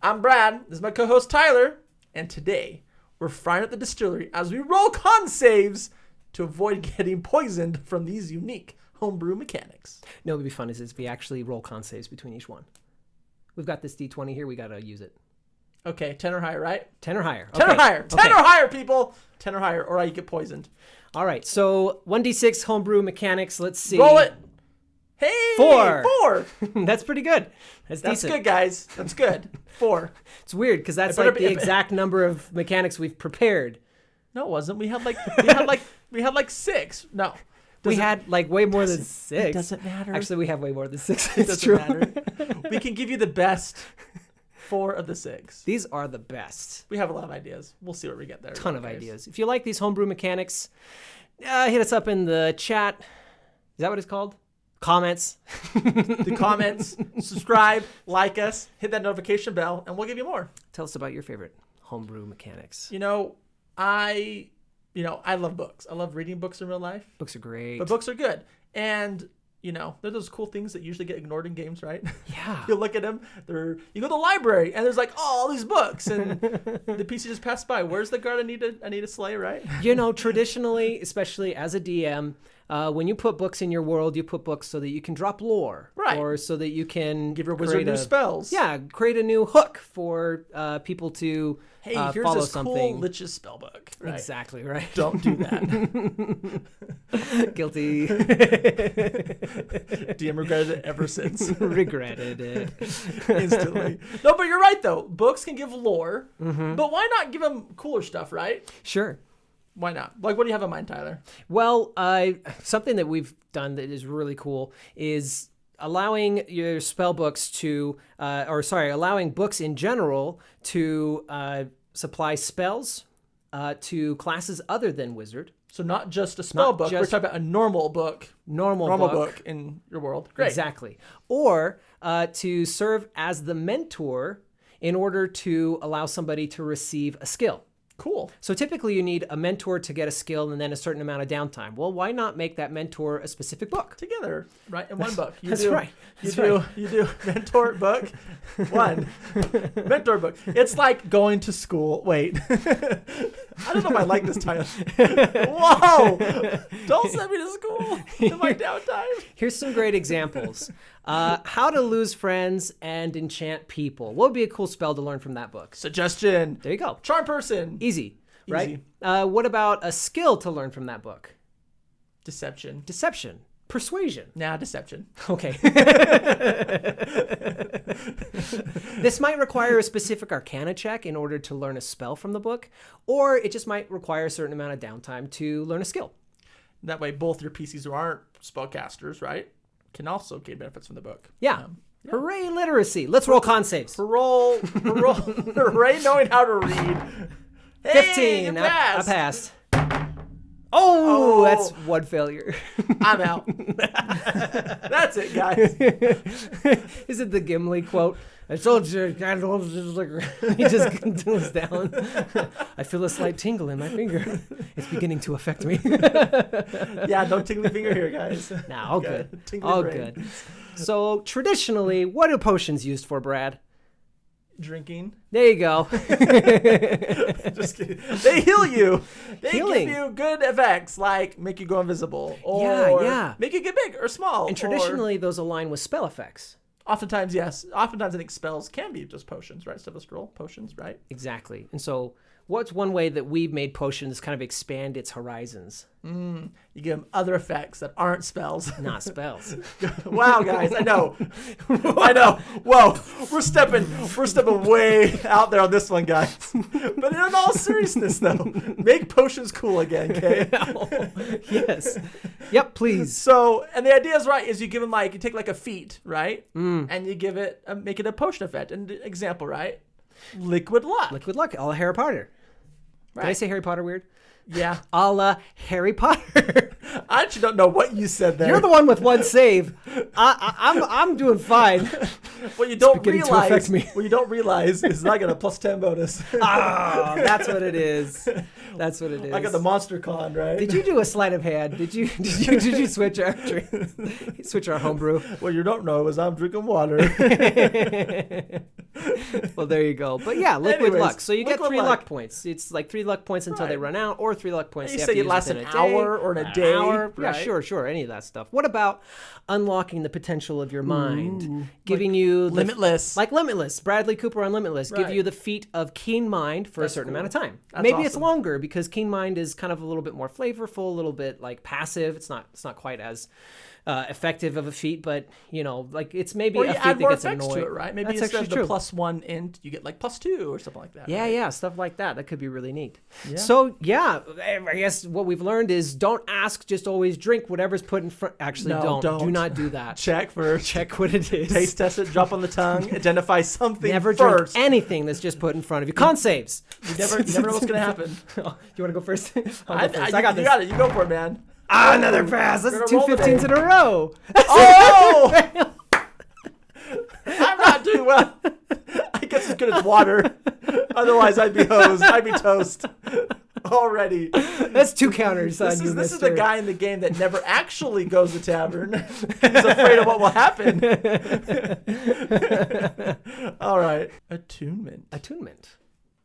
I'm Brad. This is my co-host Tyler. And today, we're frying at the distillery as we roll con saves to avoid getting poisoned from these unique homebrew mechanics. No, what would be fun is if we actually roll con saves between each one. We've got this D20 here. We got to use it. Okay, 10 or higher, right? 10 or higher. 10 or higher. 10 or higher, people. 10 or higher, or you get poisoned. All right, so 1d6 homebrew mechanics. Let's see. Roll it. Hey, 4. 4. That's pretty good. That's decent. Good, guys. That's good. 4. It's weird because that's like the exact number of mechanics we've prepared. No, it wasn't. We had like 6. No. We had like way more than 6. It doesn't matter. Actually, we have way more than 6. It doesn't matter. We can give you the best 4 of the 6. These are the best. We have a lot of ideas. We'll see where we get there. Ton of ideas. If you like these homebrew mechanics, hit us up in the chat. Is that what it's called? Comments. The comments. Subscribe. Like us. Hit that notification bell, and we'll give you more. Tell us about your favorite homebrew mechanics. I love books. I love reading books in real life. Books are great. But books are good. And, they're those cool things that usually get ignored in games, right? Yeah. You look at them, you go to the library, and there's like, all these books, and the PC just passed by. Where's the guard I need to slay, right? Traditionally, especially as a DM, when you put books in your world, you put books so that you can drop lore. Right. Or so that you can give your wizard new spells. Yeah, create a new hook for people to here's follow this something. Cool Lich's spellbook. Right? Exactly, right. Don't do that. Guilty. DM regretted it ever since. Regretted it. Instantly. No, but you're right, though. Books can give lore, but why not give them cooler stuff, right? Sure. Why not? Like, what do you have in mind, Tyler? Well, something that we've done that is really cool is allowing your spell books to, allowing books in general to supply spells to classes other than wizard. So not just a spell book. We're talking about a normal book. Normal book in your world. Great. Exactly. Or to serve as the mentor in order to allow somebody to receive a skill. Cool. So typically you need a mentor to get a skill and then a certain amount of downtime. Well, why not make that mentor a specific book? Together, right? In one book. You do mentor book. One. Mentor book. It's like going to school. Wait. I don't know if I like this title. Whoa! Don't send me to school in my downtime. Here's some great examples. How to lose friends and enchant people. What would be a cool spell to learn from that book? Suggestion. There you go. Charm person. Easy, right? What about a skill to learn from that book? Deception. Persuasion. Nah, deception. Okay. This might require a specific arcana check in order to learn a spell from the book, or it just might require a certain amount of downtime to learn a skill. That way, both your PCs who aren't spellcasters, right, can also gain benefits from the book. Yeah. Hooray, literacy. Let's roll con saves. Hooray, knowing how to read. 15. Hey, I passed. Oh, that's one failure. I'm out. That's it, guys. Is it the Gimli quote? I told you, he just goes down. I feel a slight tingle in my finger. It's beginning to affect me. Yeah, no tingly finger here, guys. Nah, all good. All good. So traditionally, what are potions used for, Brad? Drinking. There you go. Just kidding. They heal you. They Healing. give you good effects like make you go invisible or make you get big or small. And traditionally, those align with spell effects. Oftentimes, yes. Oftentimes, I think spells can be just potions, right? Instead of a scroll, potions, right? Exactly. And so what's one way that we've made potions kind of expand its horizons? You give them other effects that aren't spells. Not spells. Wow, guys, I know. Whoa, we're stepping way out there on this one, guys. But in all seriousness, though, make potions cool again, okay? Yes. Yep, please. So, and the idea is right, is you give them you take a feat, right? And you give it, make it a potion effect. And example, right? Liquid luck. Liquid luck. All Harry Potter. Right. Did I say Harry Potter weird? Yeah. A la Harry Potter. I actually don't know what you said there. You're the one with one save. I'm doing fine. What you don't beginning to affect realize, me. what you don't realize is I got a +10 bonus. Oh, that's what it is. That's what it is. I got the Monster Con, right? Did you do a sleight of hand? Did you switch our homebrew? What you don't know is I'm drinking water. Well, there you go. But yeah, liquid Anyways, luck. So you get liquid 3 luck. luck points. It's like 3 luck points until they Right. run out, or 3 luck points. You you say have to it use lasts within an a day, hour or in a an day, hour. right? Yeah, sure, any of that stuff. What about unlocking the potential of your mind, Ooh, giving you the, Limitless. like Limitless, Bradley Cooper on Limitless, give Right. you the feat of keen mind for That's a certain cool. amount of time. That's Maybe it's awesome. longer because keen mind is kind of a little bit more flavorful, a little bit like passive. It's not quite as effective of a feat, but like it's maybe Or a you feat add that more gets effects annoying. to it, right? Maybe That's instead of actually the true. +1 int, you get like +2 or something like that. Yeah, right? yeah, stuff like that. That could be really neat. Yeah. So, yeah, I guess what we've learned is don't ask, just always drink whatever's put in front. Actually, No, don't. Do don't. not do that. Check first. Check what it is. Taste test it, drop on the tongue, identify something Never first. drink anything that's just put in front of you. Con saves. You never know what's going to happen. You want to go first? I'll go first. I you got this. got it. You go for it, man. Another pass. That's We're 2 gonna roll 15s in a row. Oh! I'm not doing well. I guess as good as water. Otherwise, I'd be hosed. I'd be toast already. That's 2 counters on This you, is the mister. guy in the game that never actually goes to tavern. He's afraid of what will happen. All right. Attunement. Attunement.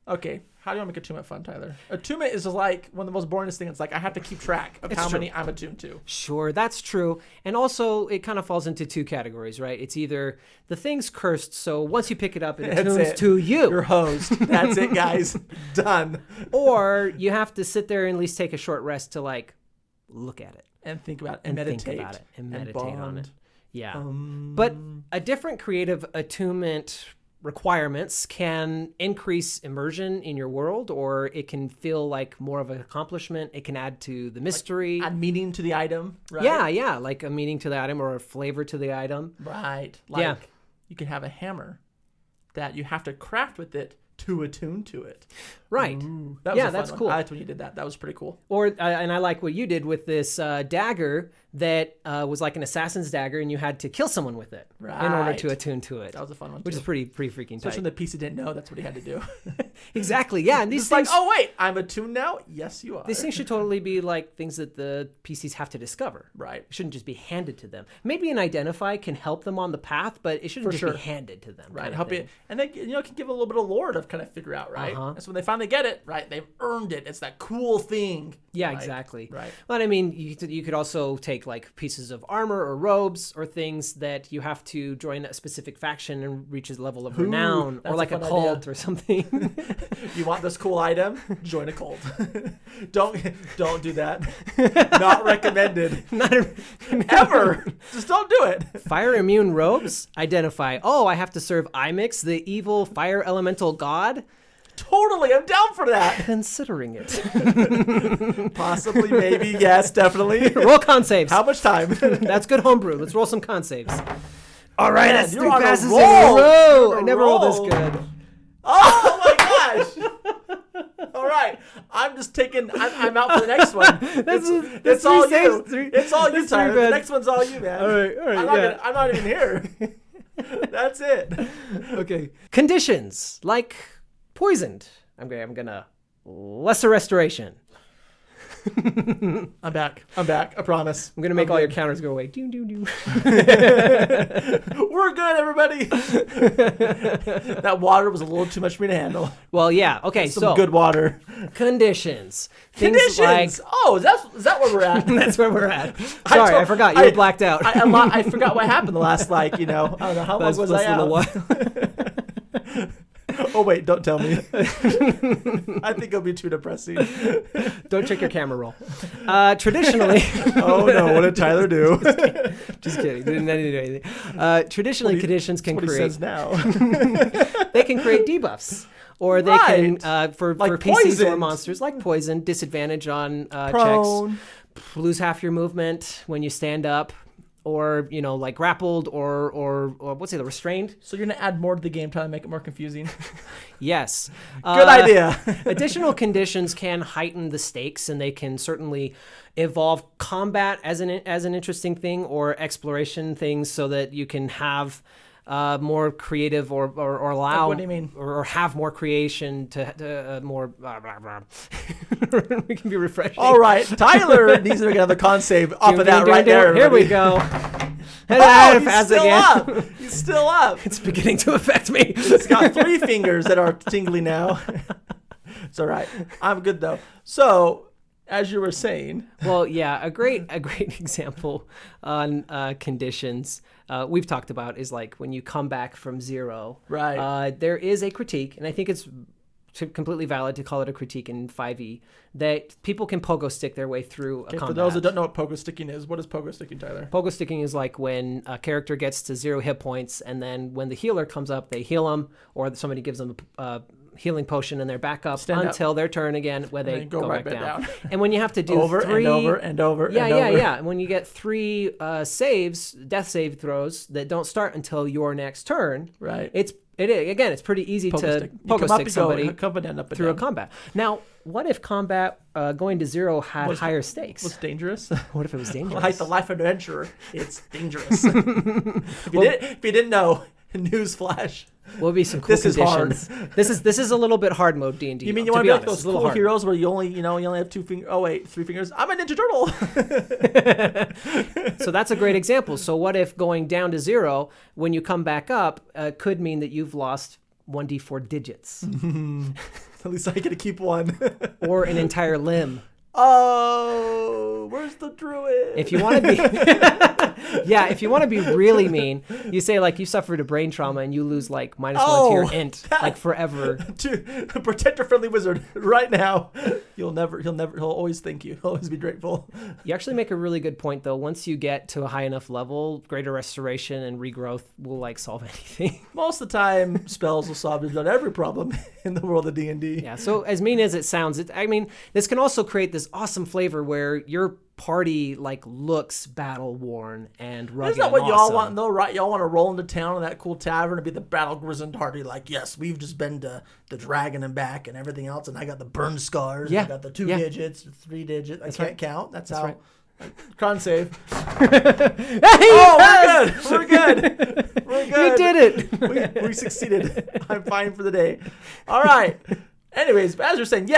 Okay. How do you make attunement fun, Tyler? Attunement is like one of the most boringest things. It's like I have to keep track of how many I'm attuned to. Sure, that's true. And also, it kind of falls into 2 categories, right? It's either the thing's cursed, so once you pick it up, it That's attunes it. to you. You're hosed. That's it, guys. Done. Or you have to sit there and at least take a short rest to, like, look at it. And think about it. And And meditate. think about it. And meditate on it. bond. Yeah. But a different creative attunement requirements can increase immersion in your world, or it can feel like more of an accomplishment. It can add to the mystery. Add meaning to the item, right? Yeah, like a meaning to the item or a flavor to the item. Right. Like you can have a hammer that you have to craft with it to attune to it. Right. Ooh, that was a fun that's one. cool. I liked when you did that. That was pretty cool. Or and I like what you did with this dagger that was like an assassin's dagger, and you had to kill someone with it in order to Right. attune to it. That was a fun one Which too. is pretty freaking Especially tight. when the PC didn't know that's what he had to do. Exactly. Yeah, and these It's like, things, oh wait, I'm attuned now? Yes, you are. these things should totally be like things that the PCs have to discover. Right. It shouldn't just be handed to them. Maybe an identify can help them on the path, but it shouldn't For just sure. be handed to them. Right. kind of Help thing. you, and they can give a little bit of lore to kind of figure out, right? Uh-huh. And so when they finally get it, right, they've earned it. It's that cool thing. Yeah, Right. exactly. Right. But I mean, you could also take like pieces of armor or robes or things that you have to join a specific faction and reach a level of renown, that's or a like a fun cult idea. or something. You want this cool item? Join a cult. don't do that. Not recommended. Ever. Just don't do it. Fire immune robes identify. Oh, I have to serve Imix, the evil fire elemental god. Totally, I'm down for that. Considering it. Possibly, maybe, yes, definitely. Roll con saves. How much time? That's good homebrew. Let's roll some con saves. All right, Man, that's you're 3 on a passes in a roll. row. You're on I a never rolled this roll. good. Oh my gosh! All right, I'm just taking. I'm out for the next one. It's all you. It's all you, Tyler. The next one's all you, man. All right, I'm not even here. That's it. Okay. Conditions like poisoned. I'm gonna lesser restoration. I'm back. I promise. I'm gonna make all your counters go away. Doo, doo, doo. We're good, everybody. That water was a little too much for me to handle. Well, yeah. Okay. Some So good water. Conditions. Things Conditions. Oh, is that where we're at? That's where we're at. Sorry, I forgot. You were blacked out. I forgot what happened the last, I don't know, how long was I out? While. Oh, wait, don't tell me. I think it'll be too depressing. Don't check your camera roll. Traditionally. Oh, no, what did Tyler do? Just kidding. Didn't do anything. Traditionally, conditions can What he create. says now. They can create debuffs. Or they can, for Like PCs or poisoned. monsters, like poison, disadvantage on Prone. checks, lose half your movement when you stand up, or like grappled or what's the restrained. So you're gonna add more to the game, trying to make it more confusing. Yes. Good idea. Additional conditions can heighten the stakes, and they can certainly evolve combat as an interesting thing, or exploration things, so that you can have more creative or allow. What do you mean? Or have more creation to more. Blah, blah, blah. We can be refreshing. All right, Tyler needs to get another con save off of that right there. Here we go. Oh, he's still up. He's still up. It's beginning to affect me. He's got 3 fingers that are tingly now. It's all right. I'm good though. So, as you were saying, well, yeah, a great example on conditions we've talked about is like when you come back from 0. Right. There is a critique, and I think it's completely valid to call it a critique in 5e, that people can pogo stick their way through a combat. For those that don't know what pogo sticking is, what is pogo sticking, Tyler? Pogo sticking is like when a character gets to 0 hit points, and then when the healer comes up, they heal them, or somebody gives them a healing potion, and they're back up until their turn again, where they go back down. And when you have to do over 3 and over and over yeah, and over. yeah. And when you get 3 saves, death save throws that don't start until your next turn, right? It's pretty easy to pogo stick somebody through a combat. Now, what if combat going to 0 had higher stakes? Was dangerous? What if it was dangerous? Like the life of an adventurer, it's dangerous. If you didn't know, newsflash. Will be some cool conditions. This is a little bit hard mode D&D. You mean you want to be like those cool heroes where you only have 2 fingers? Oh wait, 3 fingers. I'm a Ninja Turtle. So that's a great example. So what if going down to 0 when you come back up could mean that you've lost 1d4 digits? At least I get to keep 1. Or an entire limb. Oh, where's the druid? If you want to be, if you want to be really mean, you say like you suffered a brain trauma and you lose like -1 to your int, like forever. To protect your friendly wizard right now. He'll always thank you. He'll always be grateful. You actually make a really good point though. Once you get to a high enough level, greater restoration and regrowth will like solve anything. Most of the time, spells will solve just about every problem in the world of D&D. Yeah. So as mean as it sounds, this can also create this awesome flavor where your party like looks battle worn and rugged. Isn't that what y'all want though, right? Y'all want to roll into town in that cool tavern and be the battle grizzled party, like, yes, we've just been to the dragon and back and everything else, and I got the burn scars. Yeah. I got the 2 digits, 3 digits. I can't count. That's how. Right. Con save. We're good. You did it. We succeeded. I'm fine for the day. All right. Anyways, as you're saying,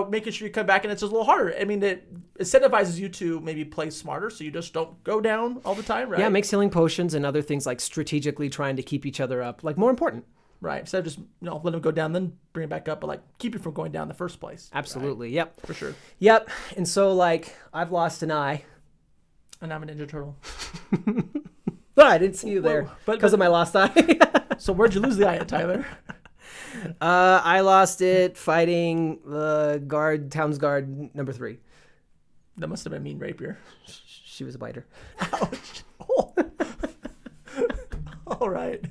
making sure you come back and it's just a little harder. I mean, it incentivizes you to maybe play smarter, so you just don't go down all the time, right? Yeah, it makes healing potions and other things like strategically trying to keep each other up like more important. Right. Instead of just let them go down, then bring it back up, but like keep it from going down in the first place. Absolutely. Right? Yep. For sure. Yep. And so like I've lost an eye. And I'm a Ninja Turtle. Oh, I didn't see you there because of my lost eye. So where'd you lose the eye at, Tyler? I lost it fighting the town's guard number 3. That must have been a mean rapier. She was a biter. Ouch. Oh. All right.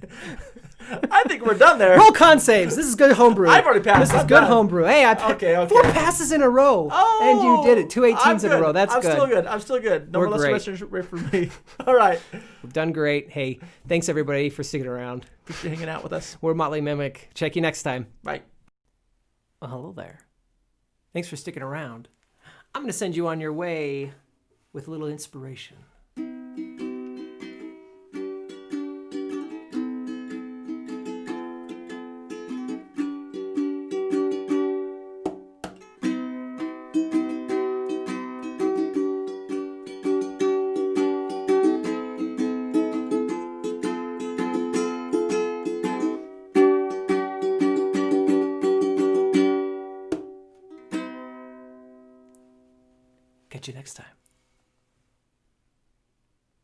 I think we're done there. Roll con saves. This is good homebrew. I've already passed. This is good homebrew. Hey, okay. 4 passes in a row. Oh, and you did it. 2 18s in a row. That's good. I'm still good. No We're molestation rate for me. All right. We've done great. Hey, thanks everybody for sticking around. Appreciate hanging out with us. We're Motley Mimic. Check you next time. Bye. Well, hello there. Thanks for sticking around. I'm going to send you on your way with a little inspiration. Catch you next time.